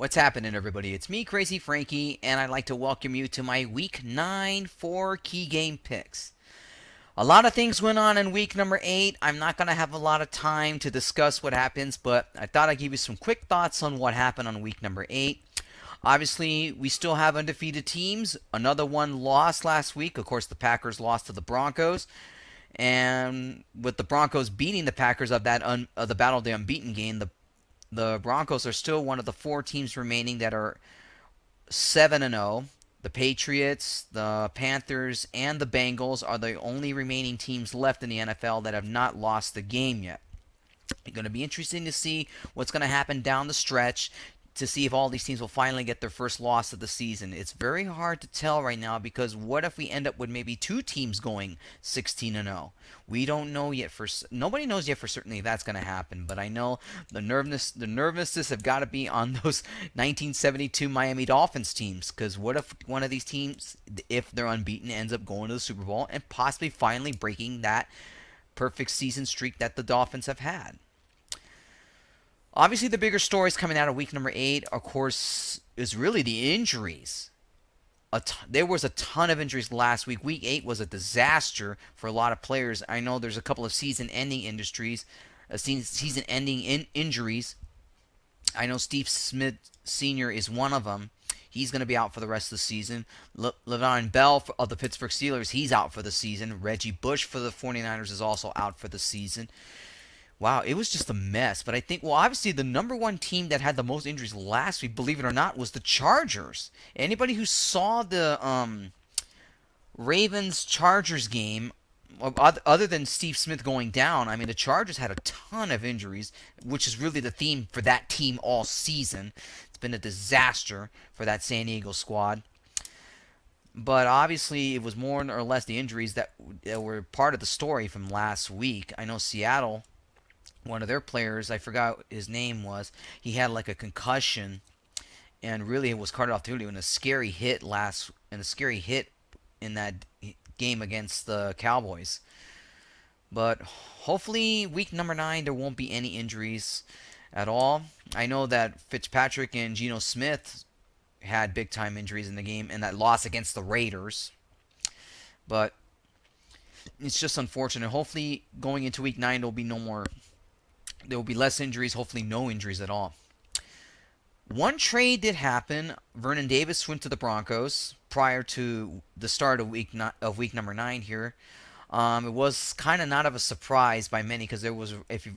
What's happening, everybody? It's me, Crazyfrankie, and I'd like to welcome you to my Week 9 4 key game picks. A lot of things went on in week number 8. I'm not going to have a lot of time to discuss what happens, but I thought I'd give you some quick thoughts on what happened on week number 8. Obviously, we still have undefeated teams. Another one lost last week. Of course, the Packers lost to the Broncos. And with the Broncos beating the Packers of the Battle of the Unbeaten game, the Broncos are still one of the 4 teams remaining that are 7-0. The Patriots, the Panthers, and the Bengals are the only remaining teams left in the NFL that have not lost the game yet. It's going to be interesting to see what's going to happen down the stretch to see if all these teams will finally get their first loss of the season. It's very hard to tell right now because what if we end up with maybe 2 teams going 16-0? We don't know yet nobody knows yet for certain if that's going to happen, but I know the nervousness have got to be on those 1972 Miami Dolphins teams, cuz what if one of these teams, if they're unbeaten, ends up going to the Super Bowl and possibly finally breaking that perfect season streak that the Dolphins have had. Obviously, the bigger stories coming out of week number 8, of course, is really the injuries. There was a ton of injuries last week. Week 8 was a disaster for a lot of players. I know there's a couple of season-ending injuries. I know Steve Smith Sr. is one of them. He's going to be out for the rest of the season. Le'Veon Bell of the Pittsburgh Steelers, he's out for the season. Reggie Bush for the 49ers is also out for the season. Wow, it was just a mess. But I think, well, obviously the number one team that had the most injuries last week, believe it or not, was the Chargers. Anybody who saw the Ravens-Chargers game, other than Steve Smith going down, I mean, the Chargers had a ton of injuries, which is really the theme for that team all season. It's been a disaster for that San Diego squad. But obviously, it was more or less the injuries that were part of the story from last week. I know Seattle, one of their players, I forgot his name was, he had like a concussion, and really it was carted off the field in a scary hit in that game against the Cowboys. But hopefully week number 9 there won't be any injuries at all. I know that Fitzpatrick and Geno Smith had big time injuries in the game and that loss against the Raiders. But it's just unfortunate. Hopefully going into week 9 there will be less injuries, hopefully no injuries at all. One trade did happen. Vernon Davis went to the Broncos prior to the start of week number 9 here. It was kind of not of a surprise by many because there was, if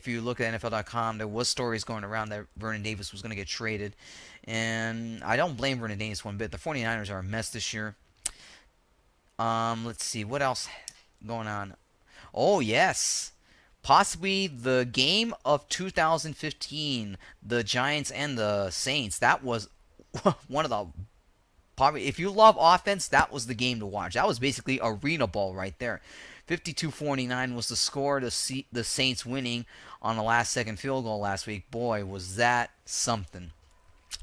you look at NFL.com, there was stories going around that Vernon Davis was going to get traded, and I don't blame Vernon Davis one bit. The 49ers are a mess this year. Let's see what else going on. Oh yes. Possibly the game of 2015, the Giants and the Saints. That was one of the probably, if you love offense, that was the game to watch. That was basically arena ball right there. 52-49 was the score. The Saints winning on the last-second field goal last week. Boy, was that something.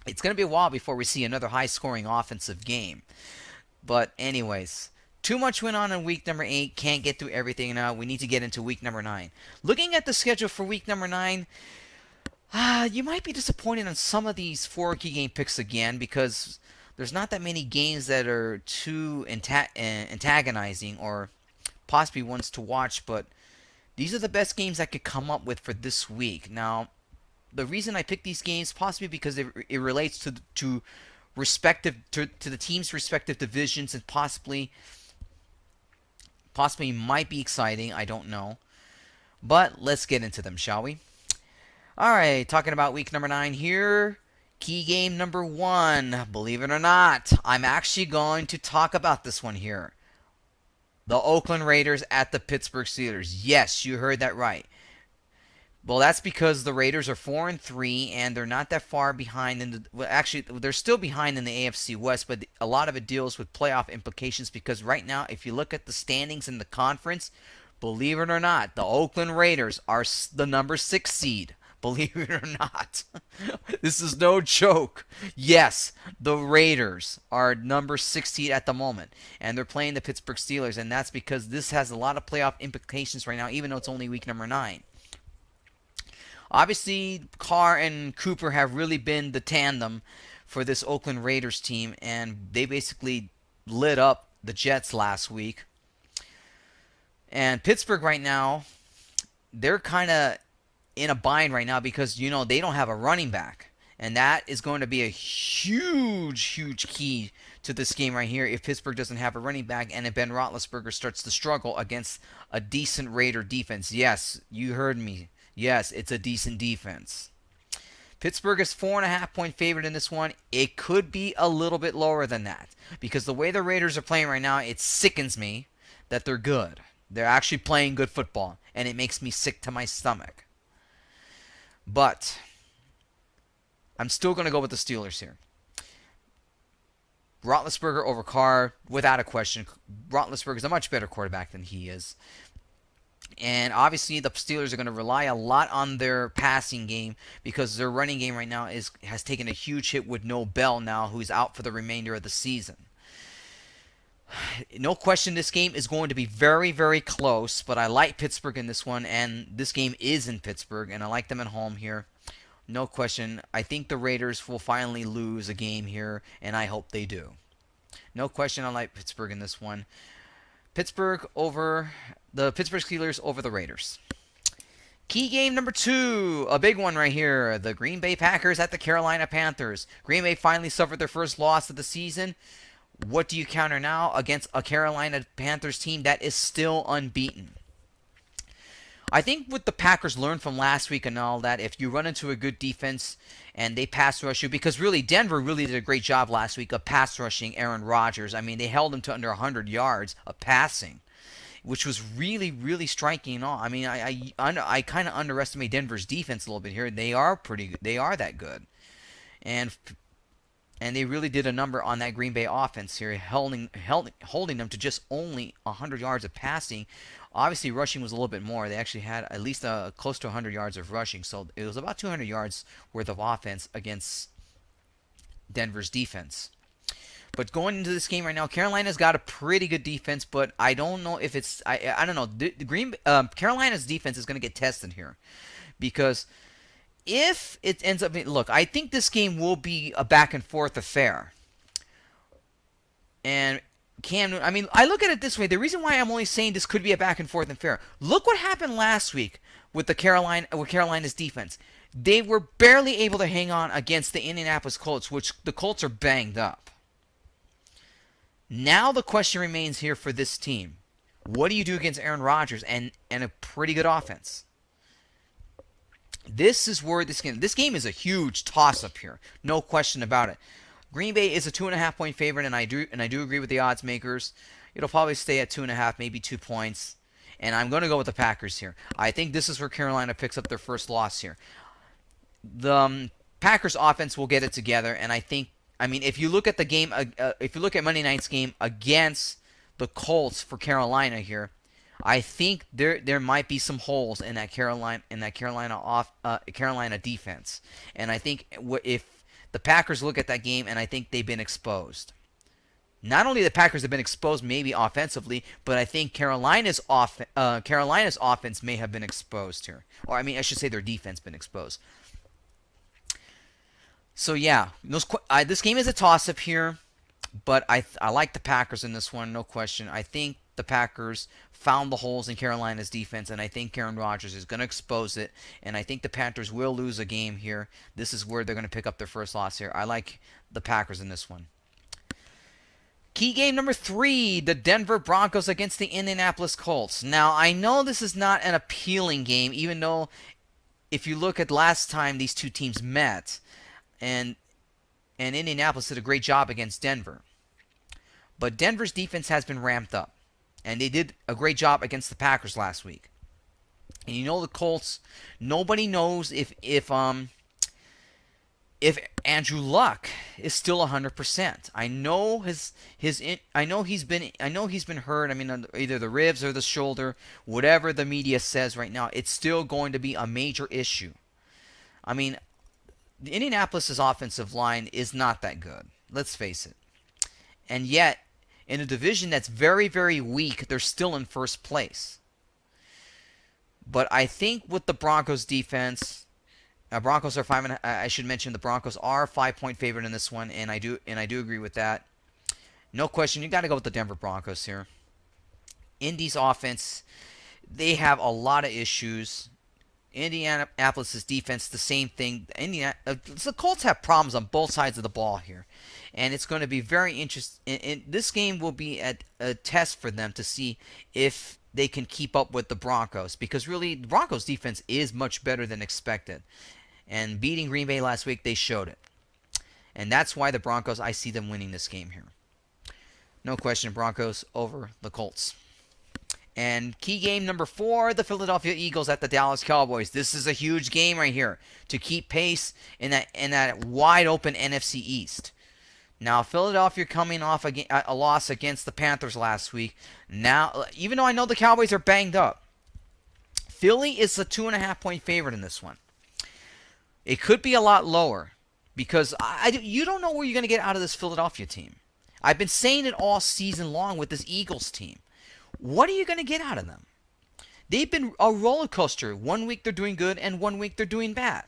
It's going to be a while before we see another high-scoring offensive game. But anyways, too much went on in week number 8. Can't get through everything now. We need to get into week number 9. Looking at the schedule for week number 9, you might be disappointed on some of these 4 key game picks again because there's not that many games that are too antagonizing or possibly ones to watch, but these are the best games I could come up with for this week. Now, the reason I picked these games possibly because it relates to the team's respective divisions and possibly might be exciting. I don't know. But let's get into them, shall we? Alright, talking about week number 9 here. Key game number 1. Believe it or not, I'm actually going to talk about this one here. The Oakland Raiders at the Pittsburgh Steelers. Yes, you heard that right. Well, that's because the Raiders are 4-3 and they're not that far behind actually they're still behind in the AFC West, but a lot of it deals with playoff implications because right now if you look at the standings in the conference, believe it or not, the Oakland Raiders are the number 6 seed. Believe it or not. This is no joke. Yes, the Raiders are number 6 seed at the moment, and they're playing the Pittsburgh Steelers, and that's because this has a lot of playoff implications right now, even though it's only week number 9. Obviously, Carr and Cooper have really been the tandem for this Oakland Raiders team, and they basically lit up the Jets last week. And Pittsburgh right now, they're kind of in a bind right now because they don't have a running back, and that is going to be a huge key to this game right here if Pittsburgh doesn't have a running back and if Ben Roethlisberger starts to struggle against a decent Raider defense. Yes, you heard me. Yes, it's a decent defense. Pittsburgh is 4.5-point favorite in this one. It could be a little bit lower than that because the way the Raiders are playing right now, it sickens me that they're good. They're actually playing good football, and it makes me sick to my stomach. But I'm still going to go with the Steelers here. Roethlisberger over Carr, without a question. Roethlisberger is a much better quarterback than he is. And obviously, the Steelers are going to rely a lot on their passing game because their running game right now has taken a huge hit with no Bell now, who's out for the remainder of the season. No question this game is going to be very, very close, but I like Pittsburgh in this one, and this game is in Pittsburgh, and I like them at home here. No question. I think the Raiders will finally lose a game here, and I hope they do. No question, I like Pittsburgh in this one. Pittsburgh over the Pittsburgh Steelers over the Raiders. Key game number 2, a big one right here. The Green Bay Packers at the Carolina Panthers. Green Bay finally suffered their first loss of the season. What do you counter now against a Carolina Panthers team that is still unbeaten? I think what the Packers learned from last week and all that, if you run into a good defense and they pass rush you, because really Denver really did a great job last week of pass rushing Aaron Rodgers. I mean, they held him to under 100 yards of passing, which was really, really striking and all. I mean, I kind of underestimate Denver's defense a little bit here. They are pretty good. They are that good. And they really did a number on that Green Bay offense here, holding them to just only 100 yards of passing. Obviously, rushing was a little bit more. They actually had at least close to 100 yards of rushing. So it was about 200 yards worth of offense against Denver's defense. But going into this game right now, Carolina's got a pretty good defense, but I don't know if it's... I don't know. Carolina's defense is going to get tested here because... if it ends up being, look, I think this game will be a back and forth affair. And I look at it this way. The reason why I'm only saying this could be a back and forth affair. Look what happened last week with Carolina's defense. They were barely able to hang on against the Indianapolis Colts, which the Colts are banged up. Now the question remains here for this team. What do you do against Aaron Rodgers and a pretty good offense? This is where this game is a huge toss-up here. No question about it. Green Bay is a 2.5-point favorite, and I do agree with the odds makers. It'll probably stay at 2.5, maybe 2 points. And I'm going to go with the Packers here. I think this is where Carolina picks up their first loss here. The Packers offense will get it together, and if you look at the game, if you look at Monday night's game against the Colts for Carolina here, I think there might be some holes in that Carolina defense, and I think if the Packers look at that game, and I think they've been exposed. Not only the Packers have been exposed, maybe offensively, but I think Carolina's offense may have been exposed here, or I should say their defense been exposed. So yeah, this game is a toss-up here, but I like the Packers in this one, no question. I think the Packers found the holes in Carolina's defense, and I think Aaron Rodgers is going to expose it, and I think the Panthers will lose a game here. This is where they're going to pick up their first loss here. I like the Packers in this one. Key game number 3, the Denver Broncos against the Indianapolis Colts. Now, I know this is not an appealing game, even though if you look at last time these two teams met, and Indianapolis did a great job against Denver. But Denver's defense has been ramped up. And they did a great job against the Packers last week. And the Colts, nobody knows if Andrew Luck is still 100%. I know he's been hurt. Either the ribs or the shoulder, whatever the media says right now, it's still going to be a major issue. The Indianapolis' offensive line is not that good. Let's face it. And yet, in a division that's very, very weak, they're still in first place. But I think with the Broncos defense, Broncos are five. And I should mention the Broncos are 5-point favorite in this one, and I do agree with that. No question, you got to go with the Denver Broncos here. Indy's offense, they have a lot of issues. Indianapolis' defense, the same thing. The Colts have problems on both sides of the ball here, and it's going to be very interesting. This game will be a test for them to see if they can keep up with the Broncos, because really the Broncos' defense is much better than expected, and beating Green Bay last week, they showed it, and that's why the Broncos, I see them winning this game here. No question, Broncos over the Colts. And key game number 4, the Philadelphia Eagles at the Dallas Cowboys. This is a huge game right here to keep pace in that wide open NFC East. Now, Philadelphia coming off a loss against the Panthers last week. Now, even though I know the Cowboys are banged up, Philly is a 2.5-point favorite in this one. It could be a lot lower because you don't know where you're going to get out of this Philadelphia team. I've been saying it all season long with this Eagles team. What are you going to get out of them? They've been a roller coaster. 1 week they're doing good, and 1 week they're doing bad.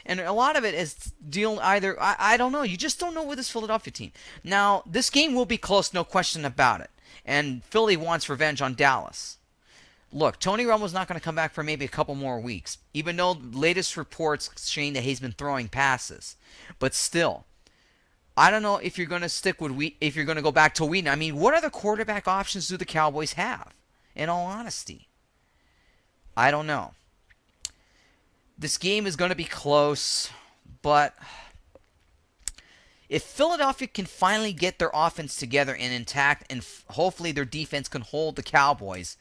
And a lot of it is dealing either, I don't know. You just don't know with this Philadelphia team. Now, this game will be close, no question about it. And Philly wants revenge on Dallas. Look, Tony Romo's not going to come back for maybe a couple more weeks, even though latest reports saying that he's been throwing passes. But still, I don't know if you're going to stick with if you're going to go back to Wheaton. I mean, what other quarterback options do the Cowboys have? In all honesty, I don't know. This game is going to be close, but if Philadelphia can finally get their offense together and intact, and hopefully their defense can hold the Cowboys,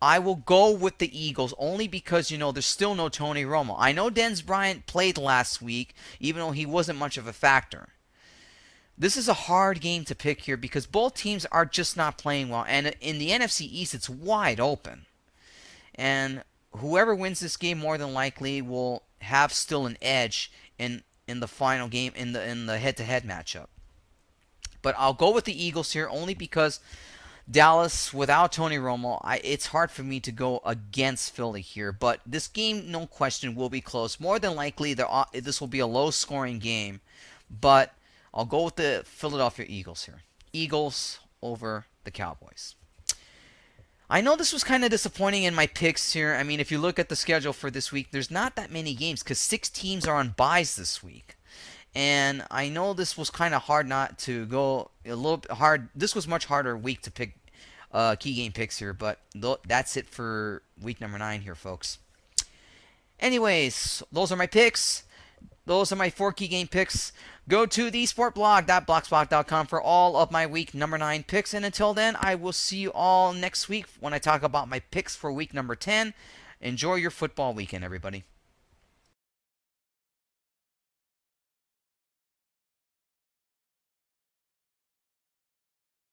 I will go with the Eagles only because, there's still no Tony Romo. I know Dennis Bryant played last week, even though he wasn't much of a factor. This is a hard game to pick here because both teams are just not playing well. And in the NFC East, it's wide open. And whoever wins this game more than likely will have still an edge in the final game, in the head-to-head matchup. But I'll go with the Eagles here only because Dallas, without Tony Romo, it's hard for me to go against Philly here. But this game, no question, will be close. More than likely, this will be a low-scoring game. But I'll go with the Philadelphia Eagles here. Eagles over the Cowboys. I know this was kind of disappointing in my picks here. I mean, if you look at the schedule for this week, there's not that many games because 6 teams are on byes this week. And I know this was kind of hard not to go a little bit hard. This was much harder week to pick key game picks here, but that's it for week number 9 here, folks. Anyways, those are my picks. Those are my 4 key game picks. Go to thesportblog.blogspot.com for all of my week number 9 picks. And until then, I will see you all next week when I talk about my picks for week number 10. Enjoy your football weekend, everybody.